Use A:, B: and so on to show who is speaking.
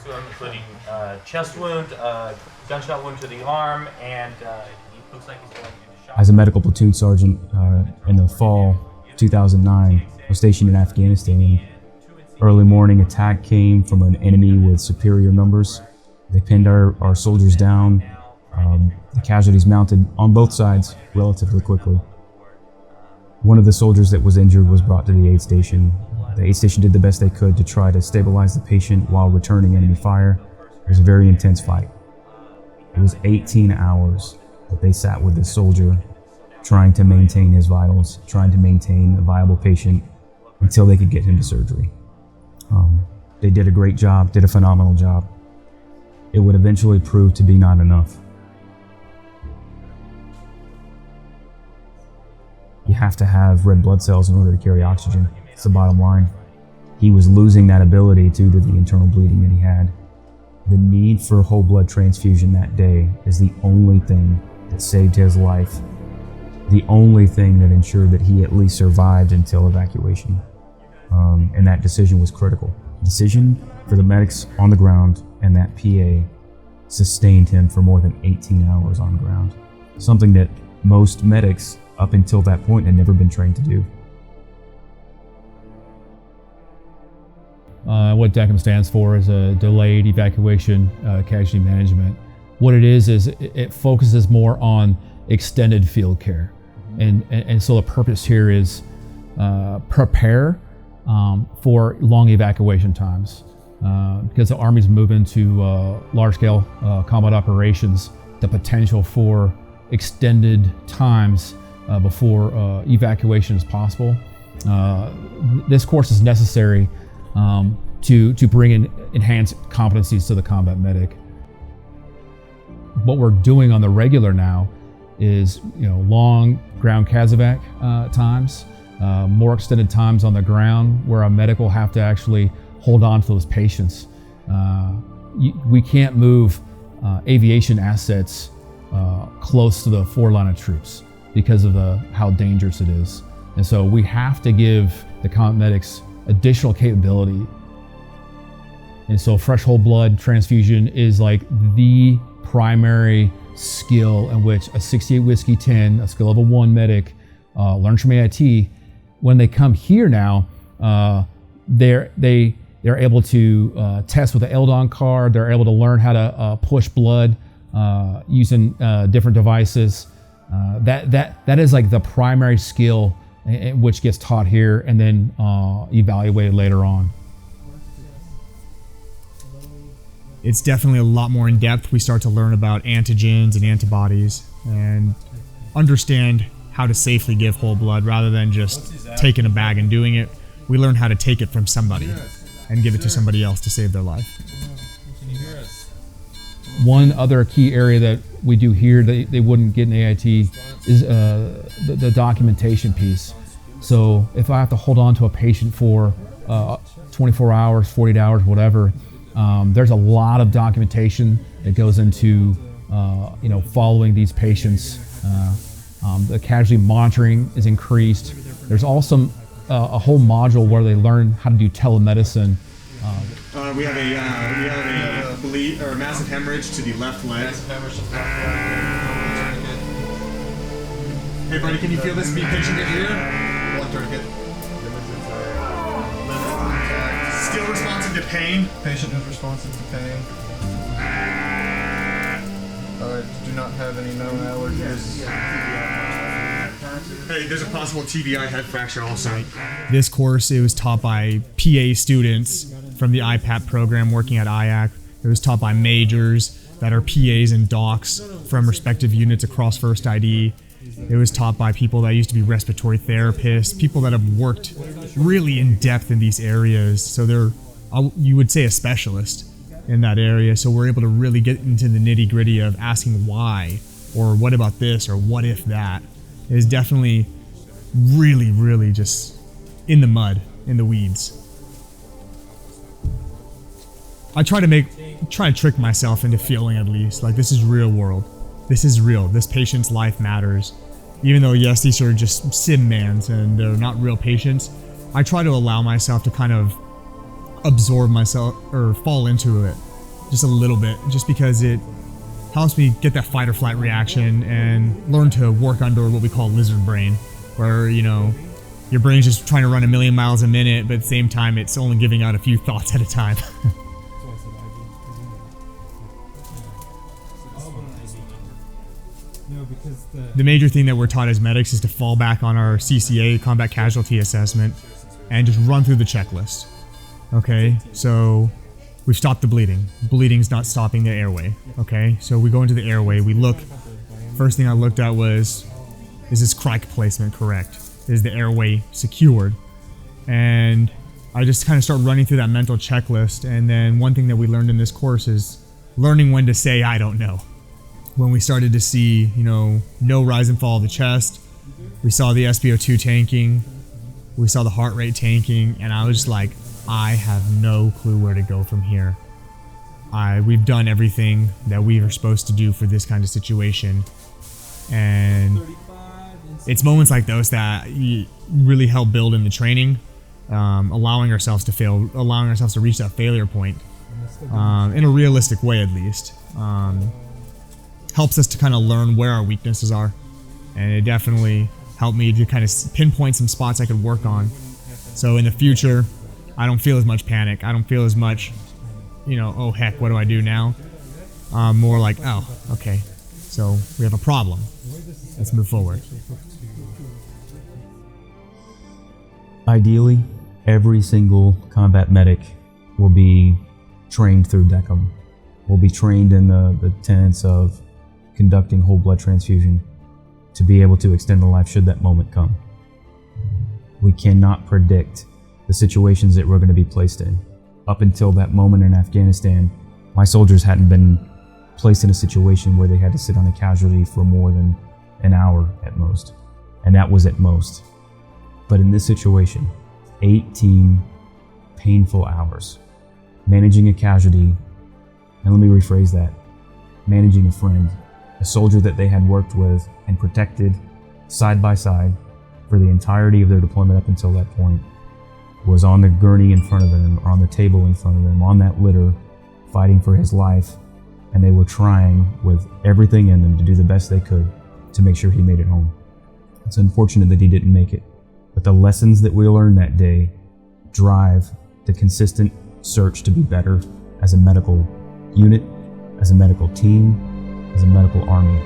A: including chest wound, gunshot wound to the arm, and he looks like he's going into shock.
B: As a medical platoon sergeant in the fall 2009, I was stationed in Afghanistan. Early morning attack came from an enemy with superior numbers. They pinned our soldiers down. The casualties mounted on both sides relatively quickly. One of the soldiers that was injured was brought to the aid station. The aid station did the best they could to try to stabilize the patient while returning enemy fire. It was a very intense fight. It was 18 hours that they sat with this soldier, trying to maintain his vitals, trying to maintain a viable patient until they could get him to surgery. They did a great job, did a phenomenal job. It would eventually prove to be not enough. You have to have red blood cells in order to carry oxygen. It's the bottom line. He was losing that ability due to the internal bleeding that he had. The need for whole blood transfusion that day is the only thing that saved his life. The only thing that ensured that he at least survived until evacuation. And that decision was critical. Decision for the medics on the ground, and that PA sustained him for more than 18 hours on ground. Something that most medics up until that point had never been trained to do.
C: What DECM stands for is a delayed evacuation casualty management. What it is it focuses more on extended field care. And so the purpose here is prepare for long evacuation times. Because the Army's moving to large-scale combat operations, the potential for extended times before evacuation is possible. This course is necessary to bring in enhanced competencies to the combat medic. What we're doing on the regular now is, long ground casevac times, more extended times on the ground where a medic will have to actually hold on to those patients. We can't move aviation assets close to the forward line of troops because of how dangerous it is. And so we have to give the combat medics additional capability. And so fresh whole blood transfusion is like the primary skill in which a 68 Whiskey 10, a skill level 1 medic learns from AIT. When they come here now, they're able to test with the Eldon card. They're able to learn how to push blood using different devices. That is like the primary skill which gets taught here and then evaluated later on.
D: It's definitely a lot more in depth. We start to learn about antigens and antibodies and understand how to safely give whole blood rather than just taking a bag and doing it. We learn how to take it from somebody and give it to somebody else to save their life.
C: One other key area that we do here that they wouldn't get in AIT is the documentation piece. So if I have to hold on to a patient for 24 hours, 48 hours, whatever, there's a lot of documentation that goes into following these patients. The casualty monitoring is increased. There's also a whole module where they learn how to do telemedicine.
D: We have a bleed or a massive hemorrhage to the left leg. Hey, buddy, can you feel this being pinched in your ear?
E: One tourniquet.
D: Still responsive to pain.
E: Patient is responsive to pain. Do not have any known allergies.
D: Hey, there's a possible TBI head fracture also. This course, it was taught by PA students from the IPAP program working at IAC. It was taught by majors that are PAs and docs from respective units across First ID. It was taught by people that used to be respiratory therapists, people that have worked really in depth in these areas. So they're, you would say, a specialist in that area. So we're able to really get into the nitty gritty of asking why, or what about this, or what if that. It is definitely really, really just in the mud, in the weeds. I try to trick myself into feeling at least like this is real world. This is real. This patient's life matters. Even though, yes, these are just sim mans and they're not real patients, I try to allow myself to kind of absorb myself or fall into it just a little bit, just because it helps me get that fight or flight reaction and learn to work under what we call lizard brain, where, you know, your brain's just trying to run 1,000,000 miles a minute, but at the same time, it's only giving out a few thoughts at a time. The major thing that we're taught as medics is to fall back on our CCA, combat casualty assessment, and just run through the checklist. Okay, so we've stopped the bleeding. Bleeding's not stopping the airway. Okay, so we go into the airway, we look. First thing I looked at was, is this crike placement correct? Is the airway secured? And I just kind of start running through that mental checklist. And then one thing that we learned in this course is learning when to say, I don't know. When we started to see, you know, no rise and fall of the chest, we saw the SpO2 tanking, we saw the heart rate tanking, and I was just like, I have no clue where to go from here. We've done everything that we are supposed to do for this kind of situation. And it's moments like those that really help build in the training, allowing ourselves to fail, allowing ourselves to reach that failure point in a realistic way, at least. Helps us to kind of learn where our weaknesses are, and it definitely helped me to kind of pinpoint some spots I could work on. So in the future, I don't feel as much panic. I don't feel as much, you know, oh heck, what do I do now? More like, oh, okay, so we have a problem. Let's move forward.
B: Ideally, every single combat medic will be trained through DECM. Will be trained in the tenets of conducting whole blood transfusion to be able to extend a life should that moment come. We cannot predict the situations that we're going to be placed in. Up until that moment in Afghanistan, my soldiers hadn't been placed in a situation where they had to sit on a casualty for more than an hour at most, and that was at most. But in this situation, 18 painful hours, managing a casualty, and let me rephrase that, managing a friend, a soldier that they had worked with and protected side by side for the entirety of their deployment up until that point, was on the gurney in front of them, or on the table in front of them, on that litter, fighting for his life, and they were trying with everything in them to do the best they could to make sure he made it home. It's unfortunate that he didn't make it, but the lessons that we learned that day drive the consistent search to be better as a medical unit, as a medical team, as a medical army.